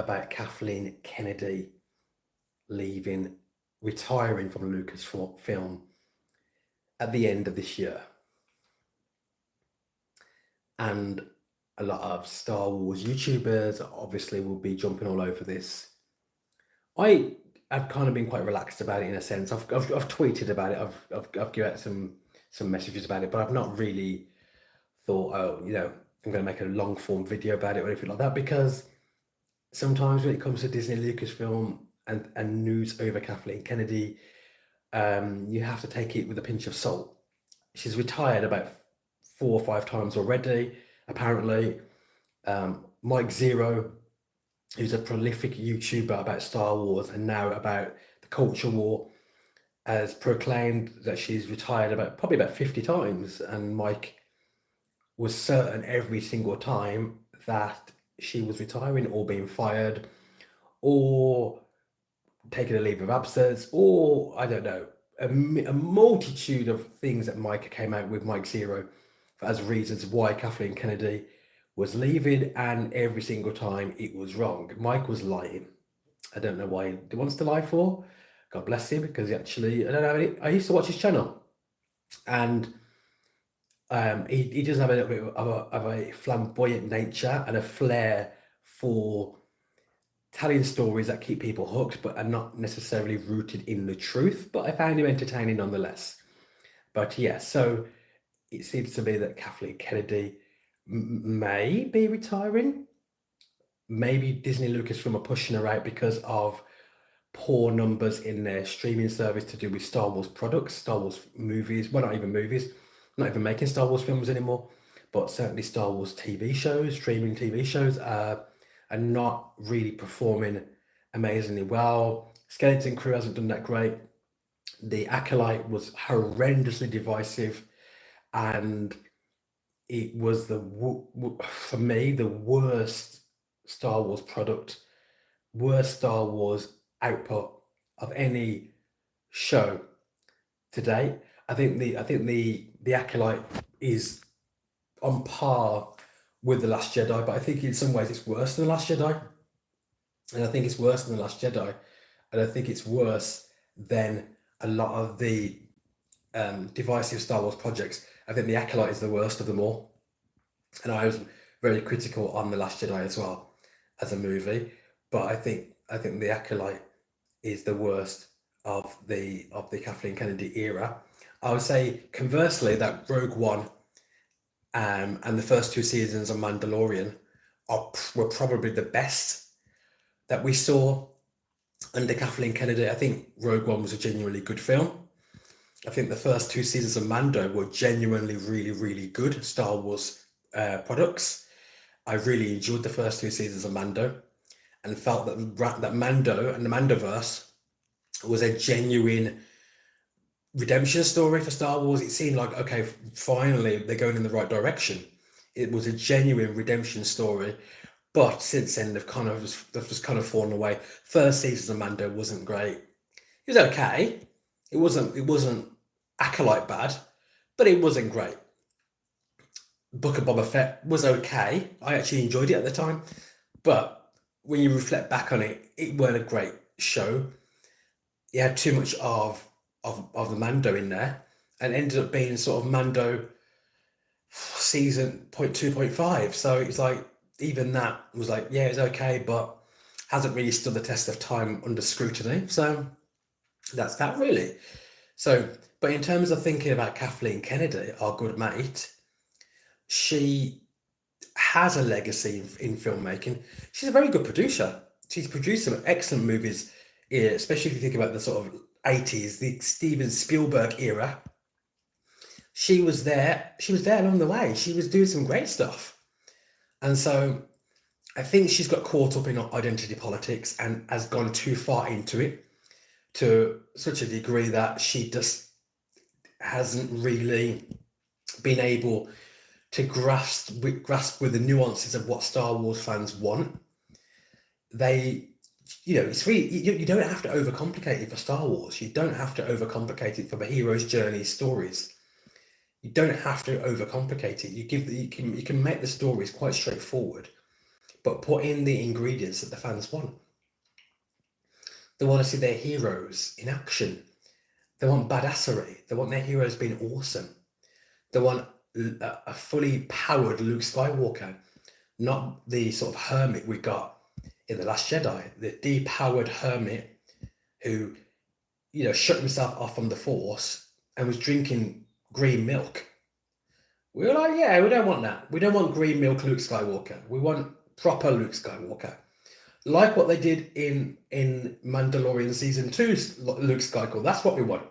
about Kathleen Kennedy retiring from Lucasfilm at the end of this year. And a lot of Star Wars YouTubers obviously will be jumping all over this. I've kind of been quite relaxed about it in a sense. I've tweeted about it. I've given out some messages about it, but I've not really thought, oh, I'm going to make a long form video about it or anything like that, because sometimes when it comes to Disney Lucasfilm and news over Kathleen Kennedy, you have to take it with a pinch of salt. She's retired about 4 or 5 times already, apparently. Mike Zero, who's a prolific YouTuber about Star Wars and now about the culture war, has proclaimed that she's retired probably about 50 times, and Mike was certain every single time that she was retiring or being fired or taking a leave of absence, or I don't know, a multitude of things that Mike came out with, Mike Zero, as reasons why Kathleen Kennedy was leaving, and every single time it was wrong. Mike was lying. I don't know why he wants to lie for. God bless him, because he actually, I don't know, I used to watch his channel, and he does have a little bit of a flamboyant nature and a flair for telling stories that keep people hooked, but are not necessarily rooted in the truth. But I found him entertaining nonetheless. But yeah, so it seems to me that Kathleen Kennedy may be retiring. Maybe Disney Lucasfilm are pushing her out because of poor numbers in their streaming service to do with Star Wars products, Star Wars movies. Well, not even movies, not even making Star Wars films anymore, but certainly Star Wars TV shows, streaming TV shows are not really performing amazingly well. Skeleton Crew hasn't done that great. The Acolyte was horrendously divisive, and it was for me the worst Star Wars product, worst Star Wars output of any show to date. I think the Acolyte is on par with The Last Jedi, but I think in some ways it's worse than The Last Jedi. And I think it's worse than The Last Jedi. And I think it's worse than a lot of the divisive Star Wars projects. I think The Acolyte is the worst of them all. And I was very critical on The Last Jedi as well as a movie. But I think The Acolyte is the worst of the Kathleen Kennedy era. I would say conversely that Rogue One and the first 2 seasons of Mandalorian were probably the best that we saw under Kathleen Kennedy. I think Rogue One was a genuinely good film. I think the first 2 seasons of Mando were genuinely really, really good Star Wars products. I really enjoyed the first 2 seasons of Mando and felt that Mando and the Mandoverse was a genuine redemption story for Star Wars. It seemed like, okay, finally they're going in the right direction. It was a genuine redemption story, but since then they've just kind of fallen away. First season of Mando wasn't great. It was okay. It wasn't Acolyte bad, but it wasn't great. Book of Boba Fett was okay. I actually enjoyed it at the time, but when you reflect back on it, it weren't a great show. It had too much of the Mando in there, and ended up being sort of Mando season 0.2.5. So it's like, even that was like, yeah, it's okay, but hasn't really stood the test of time under scrutiny. So that's that really. So, but in terms of thinking about Kathleen Kennedy, our good mate, she has a legacy in filmmaking. She's a very good producer. She's produced some excellent movies, especially if you think about the sort of 80s, the Steven Spielberg era. She was there along the way. She was doing some great stuff. And so I think she's got caught up in identity politics and has gone too far into it to such a degree that she just hasn't really been able to grasp with the nuances of what Star Wars fans want. It's really, you don't have to overcomplicate it for Star Wars. You don't have to overcomplicate it for the hero's journey stories. You don't have to overcomplicate it. You can make the stories quite straightforward, but put in the ingredients that the fans want. They want to see their heroes in action. They want badassery. They want their heroes being awesome. They want a fully powered Luke Skywalker, not the sort of hermit we got in The Last Jedi, the depowered hermit who, shut himself off from the Force and was drinking green milk. We were like, yeah, we don't want that. We don't want green milk Luke Skywalker. We want proper Luke Skywalker. Like what they did in Mandalorian Season 2's Luke Skywalker. That's what we want.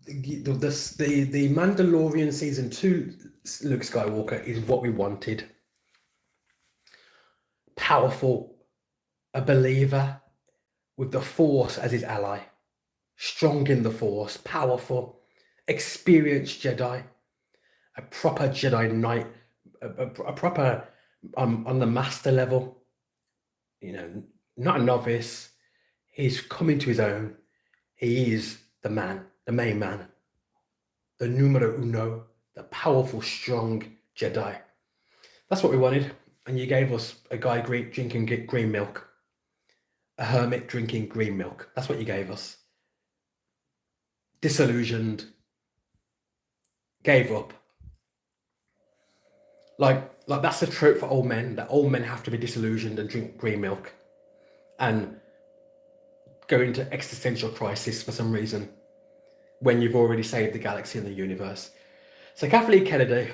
The Mandalorian Season 2 Luke Skywalker is what we wanted. Powerful, a believer with the Force as his ally, strong in the Force, powerful, experienced Jedi, a proper Jedi Knight, a proper on the master level, not a novice. He's coming to his own. He is the man, the main man, the numero uno, the powerful, strong Jedi. That's what we wanted. And you gave us a guy drinking green milk, a hermit drinking green milk. That's what you gave us. Disillusioned, gave up. Like that's the trope for old men, that old men have to be disillusioned and drink green milk and go into existential crisis for some reason when you've already saved the galaxy and the universe. So Kathleen Kennedy,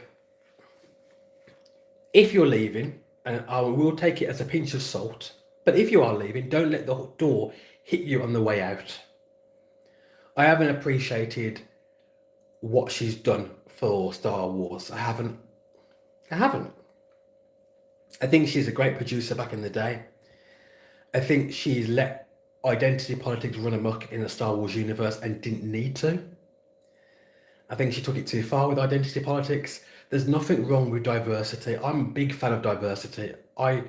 if you're leaving, and I will take it as a pinch of salt, but if you are leaving, don't let the door hit you on the way out. I haven't appreciated what she's done for Star Wars. I haven't. I think she's a great producer back in the day. I think she's let identity politics run amok in the Star Wars universe and didn't need to. I think she took it too far with identity politics. There's nothing wrong with diversity. I'm a big fan of diversity. I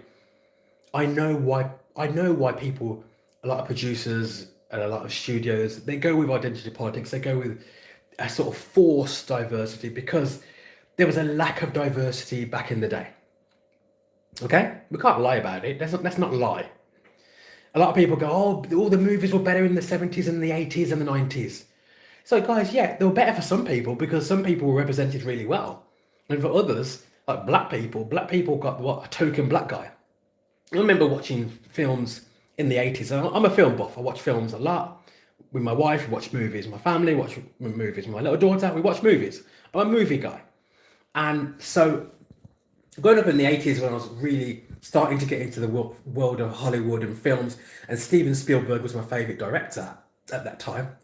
know why people, a lot of producers and a lot of studios, they go with identity politics. They go with a sort of forced diversity because there was a lack of diversity back in the day. Okay? We can't lie about it. Let's not lie. A lot of people go, oh, all the movies were better in the 70s and the 80s and the 90s. So guys, yeah, they were better for some people because some people were represented really well. And for others, like black people got a token black guy. I remember watching films in the 80s. I'm a film buff. I watch films a lot. With my wife, we watch movies. My family watch movies. My little daughter, we watch movies. I'm a movie guy. And so growing up in the 80s when I was really starting to get into the world of Hollywood and films, and Steven Spielberg was my favourite director at that time.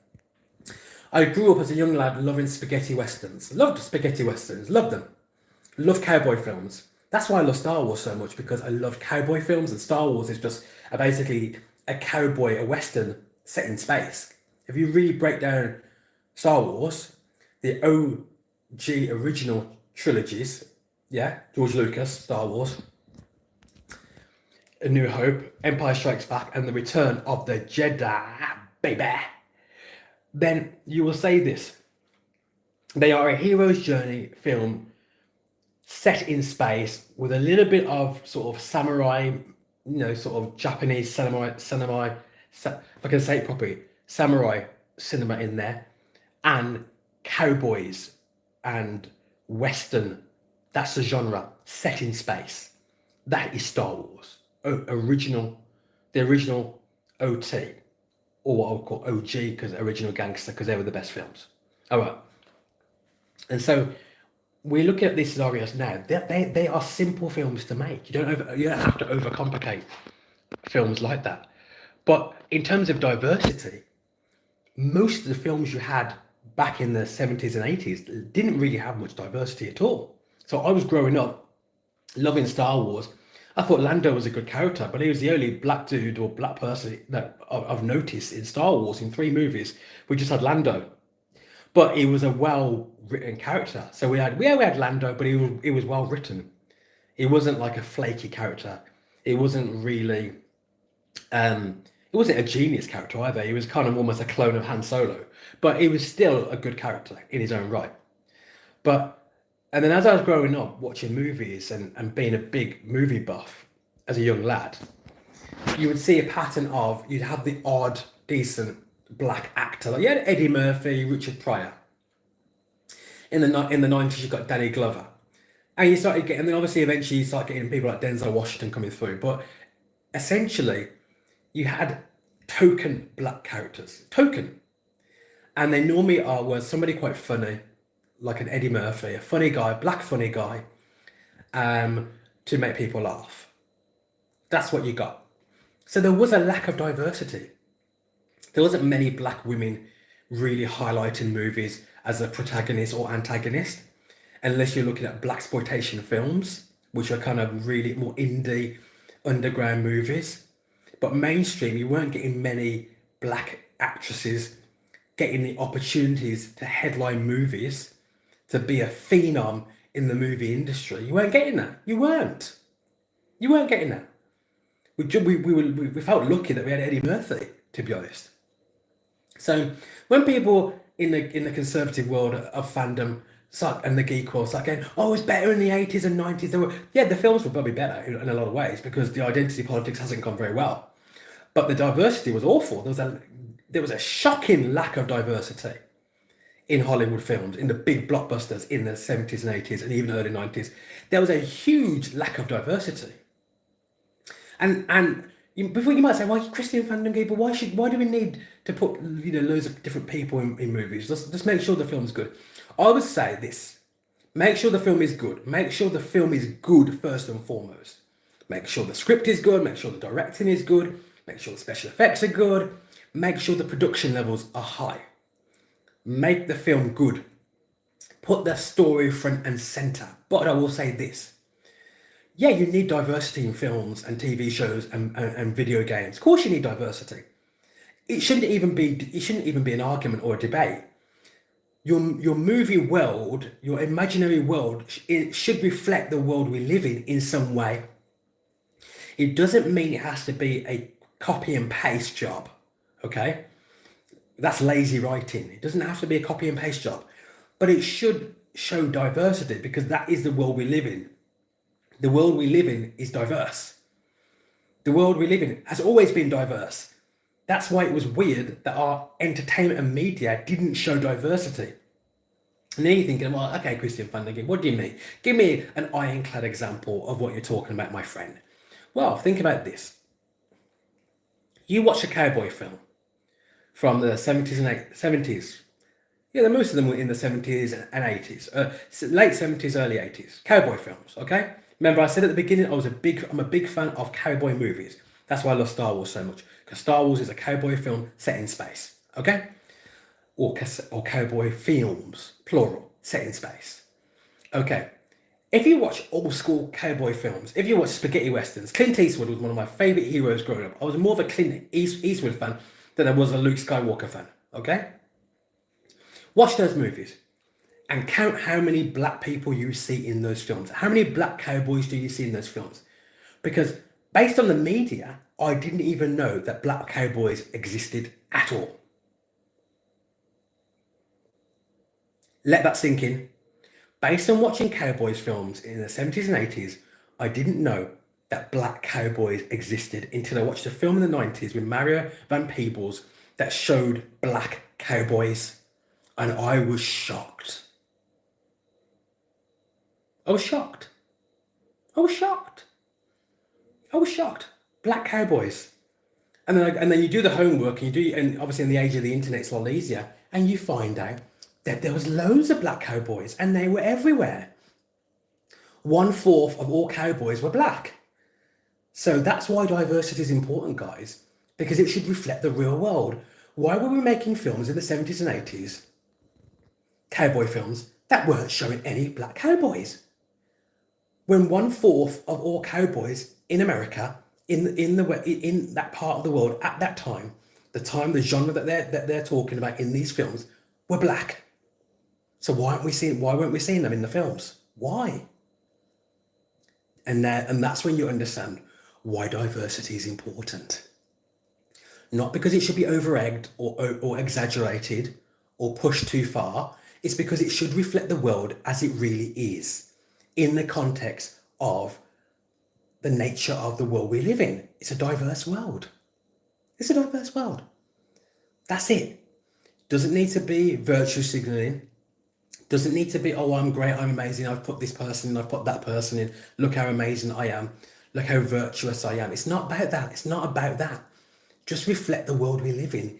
I grew up as a young lad loving spaghetti westerns. Loved spaghetti westerns, loved them. Loved cowboy films. That's why I love Star Wars so much, because I loved cowboy films, and Star Wars is just basically a cowboy, a western set in space. If you really break down Star Wars, the OG original trilogies, yeah, George Lucas, Star Wars, A New Hope, Empire Strikes Back, and The Return of the Jedi, baby, then you will say this. They are a hero's journey film set in space with a little bit of sort of samurai, sort of Japanese samurai, if I can say it properly, samurai cinema in there, and cowboys and western. That's the genre set in space. That is Star Wars. The original OT, or what I'll call OG, because original gangster, because they were the best films. All right. And so we're looking at these scenarios now. They are simple films to make. You don't have to overcomplicate films like that. But in terms of diversity, most of the films you had back in the 70s and 80s didn't really have much diversity at all. So I was growing up loving Star Wars. I thought Lando was a good character, but he was the only black dude or black person that I've noticed in Star Wars. In 3 movies, we just had Lando, but he was a well-written character. So we had Lando, but he was well-written. He wasn't like a flaky character. He wasn't really, he wasn't a genius character either. He was kind of almost a clone of Han Solo, but he was still a good character in his own right. And then as I was growing up, watching movies and being a big movie buff, as a young lad, you would see a pattern of, you'd have the odd, decent black actor. Like you had Eddie Murphy, Richard Pryor. In the 90s, you got Danny Glover. And you started getting, and then obviously eventually you start getting people like Denzel Washington coming through. But essentially, you had token black characters. Token. And they normally were somebody quite funny, like an Eddie Murphy, a funny guy, black funny guy, to make people laugh. That's what you got. So there was a lack of diversity. There wasn't many black women really highlighting movies as a protagonist or antagonist, unless you're looking at blaxploitation films, which are kind of really more indie, underground movies. But mainstream, you weren't getting many black actresses getting the opportunities to headline movies, to be a phenom in the movie industry. You weren't getting that. You weren't. You weren't getting that. We felt lucky that we had Eddie Murphy, to be honest. So when people in the conservative world of fandom and the geek world start going, oh, it was better in the 80s and 90s. The films were probably better in a lot of ways because the identity politics hasn't gone very well. But the diversity was awful. There was a shocking lack of diversity in Hollywood films, in the big blockbusters in the 70s and 80s and even early 90s. There was a huge lack of diversity. And before you might say, why Christian fandom people? Why do we need to put loads of different people in movies? Just make sure the film's good. I would say this: make sure the film is good. Make sure the film is good first and foremost. Make sure the script is good. Make sure the directing is good. Make sure the special effects are good. Make sure the production levels are high. Make the film good. Put the story front and center. But I will say this. Yeah, you need diversity in films and TV shows and video games. Of course you need diversity. It shouldn't even be an argument or a debate. Your movie world, your imaginary world, it should reflect the world we live in some way. It doesn't mean it has to be a copy and paste job, okay? That's lazy writing. It doesn't have to be a copy and paste job, but it should show diversity because that is the world we live in. The world we live in is diverse. The world we live in has always been diverse. That's why it was weird that our entertainment and media didn't show diversity. And then you're thinking, well, okay, Christian fandom, what do you mean? Give me an ironclad example of what you're talking about, my friend. Well, think about this. You watch a cowboy film from the 70s and 70s. Yeah, most of them were in the 70s and 80s. Late 70s, early 80s. Cowboy films, okay? Remember, I said at the beginning, I'm a big fan of cowboy movies. That's why I love Star Wars so much. Because Star Wars is a cowboy film set in space, okay? Or cowboy films, plural, set in space. Okay. If you watch old school cowboy films, if you watch spaghetti westerns, Clint Eastwood was one of my favourite heroes growing up. I was more of a Clint Eastwood fan than I was a Luke Skywalker fan, okay? Watch those movies and count how many black people you see in those films. How many black cowboys do you see in those films? Because based on the media, I didn't even know that black cowboys existed at all. Let that sink in. Based on watching cowboys films in the 70s and 80s, I didn't know that black cowboys existed until I watched a film in the 90s with Mario Van Peebles that showed black cowboys. And I was shocked. I was shocked. Black cowboys. And then you do the homework and obviously in the age of the internet it's a lot easier, and you find out that there was loads of black cowboys and they were everywhere. 1/4 of all cowboys were black. So that's why diversity is important, guys, because it should reflect the real world. Why were we making films in the 70s and 80s, cowboy films, that weren't showing any black cowboys? When 1/4 of all cowboys in America, in that part of the world at that time, the genre that they're talking about in these films were black. So why weren't we seeing them in the films? Why? And that's when you understand why diversity is important. Not because it should be over-egged or exaggerated or pushed too far. It's because it should reflect the world as it really is, in the context of the nature of the world we live in. It's a diverse world. It's a diverse world. That's it. Doesn't need to be virtue signaling. Doesn't need to be, oh, I'm great, I'm amazing, I've put this person in, I've put that person in, look how amazing I am, look how virtuous I am. It's not about that. It's not about that. Just reflect the world we live in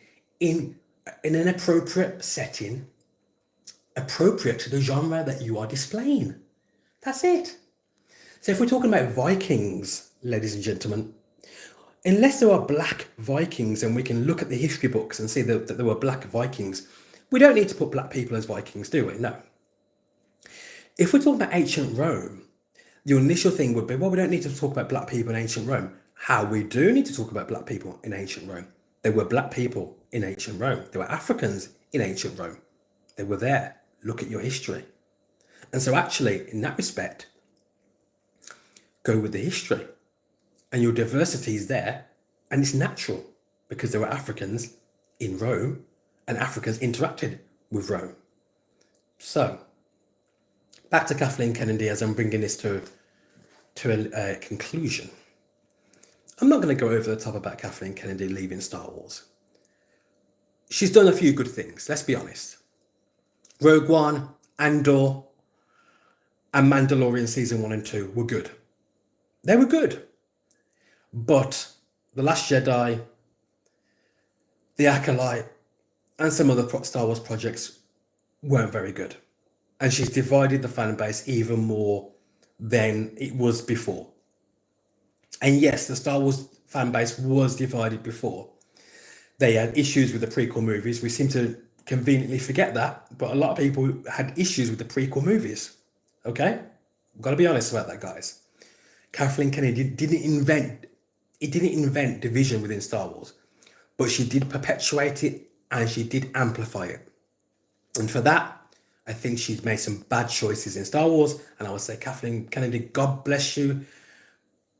an appropriate setting, appropriate to the genre that you are displaying. That's it. So if we're talking about Vikings, ladies and gentlemen, unless there are black Vikings and we can look at the history books and see that there were black Vikings, we don't need to put black people as Vikings, do we? No. If we're talking about ancient Rome, your initial thing would be, well, we don't need to talk about black people in ancient Rome. How we do need to talk about black people in ancient Rome. There were black people in ancient Rome. There were Africans in ancient Rome. They were there. Look at your history. And so actually, in that respect, go with the history. And your diversity is there. And it's natural because there were Africans in Rome and Africans interacted with Rome. So, back to Kathleen Kennedy as I'm bringing this to a conclusion. I'm not going to go over the top about Kathleen Kennedy leaving Star Wars. She's done a few good things, let's be honest. Rogue One, Andor, and Mandalorian season 1 and 2 were good. They were good. But The Last Jedi, The Acolyte, and some other Star Wars projects weren't very good. And she's divided the fan base even more than it was before. And yes, the Star Wars fan base was divided before. They had issues with the prequel movies. We seem to conveniently forget that, but a lot of people had issues with the prequel movies. Okay? We've got to be honest about that, guys. Kathleen Kennedy didn't invent division within Star Wars, but she did perpetuate it and she did amplify it. And for that, I think she's made some bad choices in Star Wars. And I would say, Kathleen Kennedy, God bless you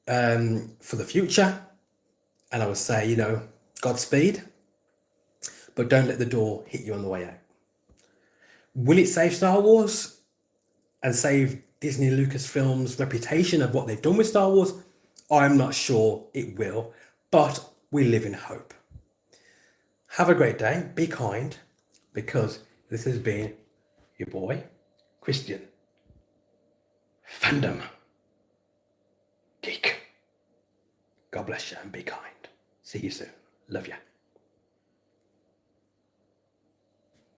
for the future. And I would say, Godspeed, but don't let the door hit you on the way out. Will it save Star Wars and save Disney Lucasfilm's reputation of what they've done with Star Wars? I'm not sure it will, but we live in hope. Have a great day. Be kind, because this has been your boy, Christian. Fandom Geek. God bless you and be kind. See you soon. Love you.